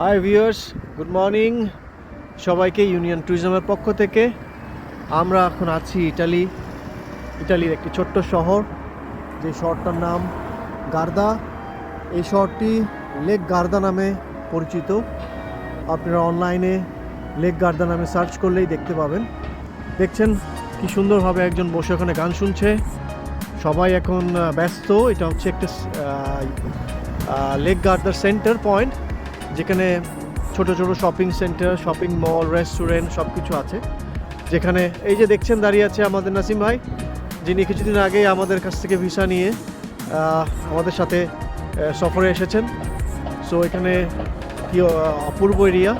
Hi viewers, good morning সবাইকে। Union ট্যুরিজমের পক্ষ থেকে আমরা এখন আছি ইটালির একটি ছোট্ট শহর, যে শহরটার নাম গার্দা। এই শহরটি লেক গার্দা নামে পরিচিত। আপনারা অনলাইনে লেক গার্দা নামে সার্চ করলেই দেখতে পাবেন। দেখছেন কি সুন্দরভাবে একজন বসে ওখানে গান শুনছে। সবাই এখন ব্যস্ত। এটা হচ্ছে একটা লেক গার্দার সেন্টার পয়েন্ট, যেখানে ছোট ছোট shopping centre, shopping mall, restaurant সব কিছু আছে। যেখানে এই যে দেখছেন দাঁড়িয়ে আছে আমাদের নাসিম ভাই, যিনি কিছুদিন আগেই আমাদের কাছ থেকে ভিসা নিয়ে আমাদের সাথে সফরে এসেছেন। সো এখানে কি অপূর্ব এরিয়া,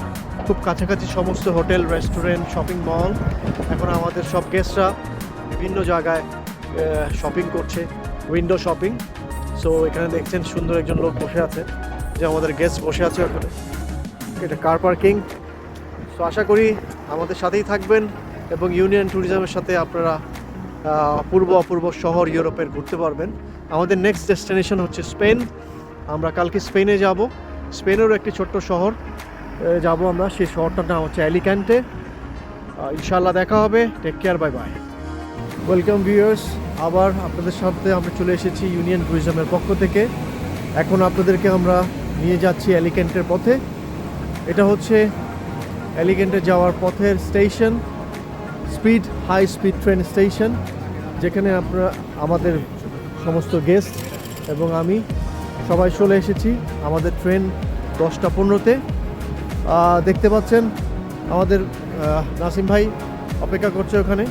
খুব কাছাকাছি সমস্ত হোটেল, রেস্টুরেন্ট, শপিং মল। এখন আমাদের সব গেস্টরা বিভিন্ন জায়গায় শপিং করছে, উইন্ডো শপিং। সো এখানে দেখছেন সুন্দর একজন লোক বসে আছে, যে আমাদের গেস্ট বসে আছে ওখানে। এটা কার পার্কিং। সো আশা করি আমাদের সাথেই থাকবেন এবং ইউনিয়ন ট্যুরিজমের সাথে আপনারা অপূর্ব শহর ইউরোপের ঘুরতে পারবেন। আমাদের নেক্সট ডেস্টিনেশন হচ্ছে স্পেন। আমরা কালকে স্পেনে যাব। স্পেনেরও একটি ছোট্ট শহর যাব আমরা, সেই শহরটার নাম হচ্ছে অ্যালিকান্টে। ইনশাআল্লাহ দেখা হবে। Take care, bye bye. Welcome viewers, আবার আপনাদের সাথে আমরা চলে এসেছি ইউনিয়ন ট্যুরিজমের পক্ষ থেকে। এখন আপনাদেরকে আমরা নিয়ে যাচ্ছি অ্যালিকান্টের পথে। এটা হচ্ছে অ্যালিকান্টে যাওয়ার পথের station, high speed train station, যেখানে আমরা আমাদের সমস্ত গেস্ট এবং আমি সবাই চলে এসেছি। আমাদের ট্রেন 10টা 15-তে। দেখতে পাচ্ছেন আমাদের নাসিম ভাই অপেক্ষা করছে ওখানে।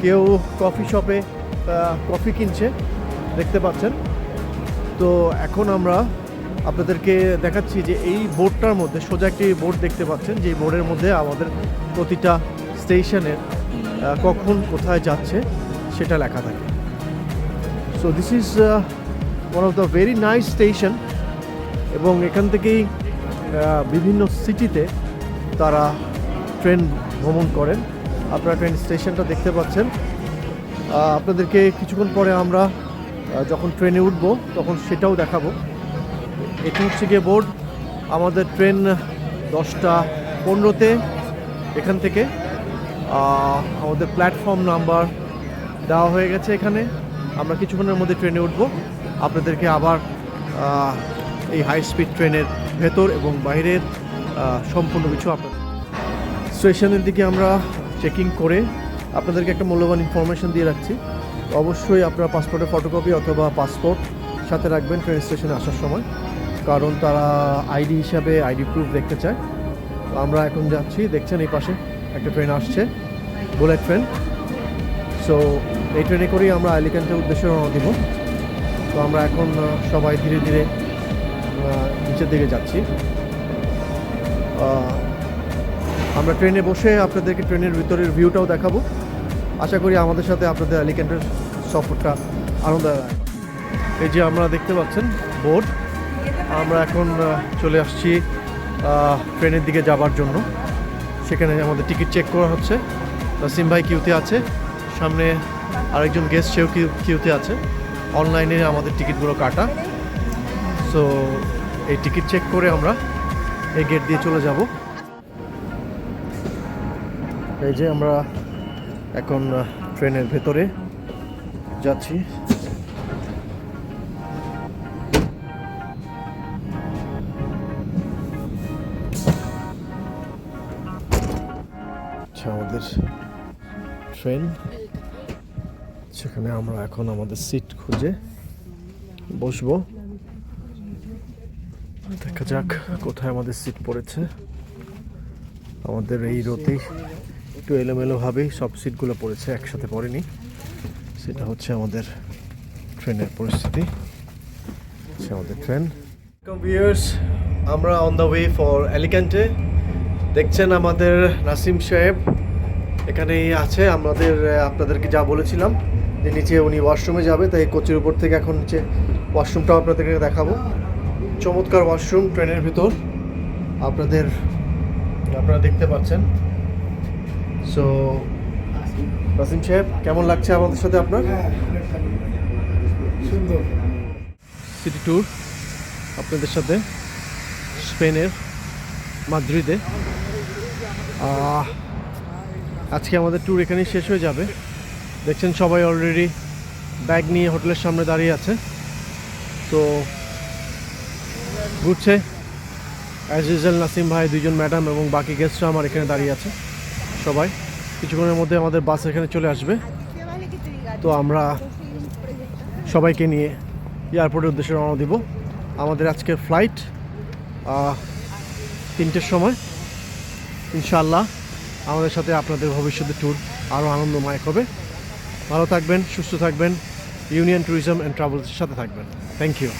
কেউ কফি শপে কফি কিনছে, দেখতে পাচ্ছেন। তো এখন আমরা আপনাদেরকে দেখাচ্ছি যে এই বোর্ডটার মধ্যে, সোজা একটি বোর্ড দেখতে পাচ্ছেন, যে বোর্ডের মধ্যে আমাদের প্রতিটা স্টেশনের কখন কোথায় যাচ্ছে সেটা লেখা থাকে। So this is one of the very nice station, এবং এখান থেকেই বিভিন্ন সিটিতে তারা ট্রেন ভ্রমণ করেন। আপনারা ট্রেন স্টেশনটা দেখতে পাচ্ছেন। আপনাদেরকে কিছুক্ষণ পরে আমরা যখন ট্রেনে উঠব তখন সেটাও দেখাবো। এটি হচ্ছে গিয়ে বোর্ড। আমাদের ট্রেন 10টা 15-তে এখান থেকে। আমাদের প্ল্যাটফর্ম নাম্বার দেওয়া হয়ে গেছে এখানে। আমরা কিছুক্ষণের মধ্যে ট্রেনে উঠব। আপনাদেরকে আবার এই হাই স্পিড ট্রেনের ভেতর এবং বাইরের সম্পূর্ণ কিছু আপনাদের স্টেশনের দিকে আমরা চেকিং করে আপনাদেরকে একটা মূল্যবান ইনফরমেশন দিয়ে রাখছি। অবশ্যই আপনারা পাসপোর্টের ফটোকপি অথবা পাসপোর্ট সাথে রাখবেন ট্রেন স্টেশনে আসার সময়, কারণ তারা আইডি হিসাবে আইডি প্রুফ দেখতে চায়। তো আমরা এখন যাচ্ছি, দেখছেন এই পাশে একটা ট্রেন আসছে, বুলেট ট্রেন। সো এই ট্রেনে করেই আমরা অ্যালিকান্টের উদ্দেশ্যে রওনা দিব। তো আমরা এখন সবাই ধীরে ধীরে নিচের দিকে যাচ্ছি। আমরা ট্রেনে বসে আপনাদেরকে ট্রেনের ভিতরের ভিউটাও দেখাবো। আশা করি আমাদের সাথে আপনাদের অ্যালিকান্টের সফরটা আনন্দদায়ক। এই যে আমরা দেখতে পাচ্ছেন বোর্ড। আমরা এখন চলে আসছি ট্রেনের দিকে যাবার জন্য। সেখানে আমাদের টিকিট চেক করা হচ্ছে। নাসিম ভাই কিউতে আছে, সামনে আরেকজন গেস্ট, সেও কিউতে আছে। অনলাইনে আমাদের টিকিটগুলো কাটা। সো এই টিকিট চেক করে আমরা এই গেট দিয়ে চলে যাব। এই যে আমরা এখন ট্রেনের ভেতরে যাচ্ছি। আমাদের ট্রেন, সেখানে আমরা এখন আমাদের সিট খুঁজে বসবো। দেখা যাক কোথায় আমাদের সিট পড়েছে। আমাদের এই রোতেই একটু এলোমেলোভাবেই সব সিটগুলো পড়েছে, একসাথে পড়েনি। সেটা হচ্ছে আমাদের ট্রেনের পরিস্থিতি। আমাদের ট্রেন। ভিউয়ার্স, আমরা অন দ্য ওয়ে ফর অ্যালিকান্টে। দেখছেন আমাদের নাসিম সাহেব এখানেই আছে। আপনাদেরকে যা বলেছিলাম যে নিচে উনি ওয়াশরুমে যাবে, তাই কোচের উপর থেকে এখন নিচে ওয়াশরুমটাও আপনাদেরকে দেখাবো। চমৎকার ওয়াশরুম ট্রেনের ভিতর আপনারা দেখতে পাচ্ছেন। সো নাসিম সাহেব, কেমন লাগছে আমাদের সাথে আপনার? সুন্দর সিটি ট্যুর আপনাদের সাথে স্পেনের। মাদ্রিদে। আজকে আমাদের ট্যুর এখানেই শেষ হয়ে যাবে। দেখছেন সবাই অলরেডি ব্যাগ নিয়ে হোটেলের সামনে দাঁড়িয়ে আছে। তো ঘুরছে অ্যাজ ইউজুয়াল নাসিম ভাই, দুইজন ম্যাডাম এবং বাকি গেস্টরা আমার এখানে দাঁড়িয়ে আছে সবাই। কিছুক্ষণের মধ্যে আমাদের বাস এখানে চলে আসবে। তো আমরা সবাইকে নিয়ে এয়ারপোর্টের উদ্দেশ্যে রওনা দিব। আমাদের আজকের ফ্লাইট 3টের সময়। ইনশাআল্লাহ আমাদের সাথে আপনাদের ভবিষ্যতে ট্যুর আরও আনন্দময় হবে। ভালো থাকবেন, সুস্থ থাকবেন, ইউনিয়ন ট্যুরিজম অ্যান্ড ট্রাভেলসের সাথে থাকবেন। Thank you.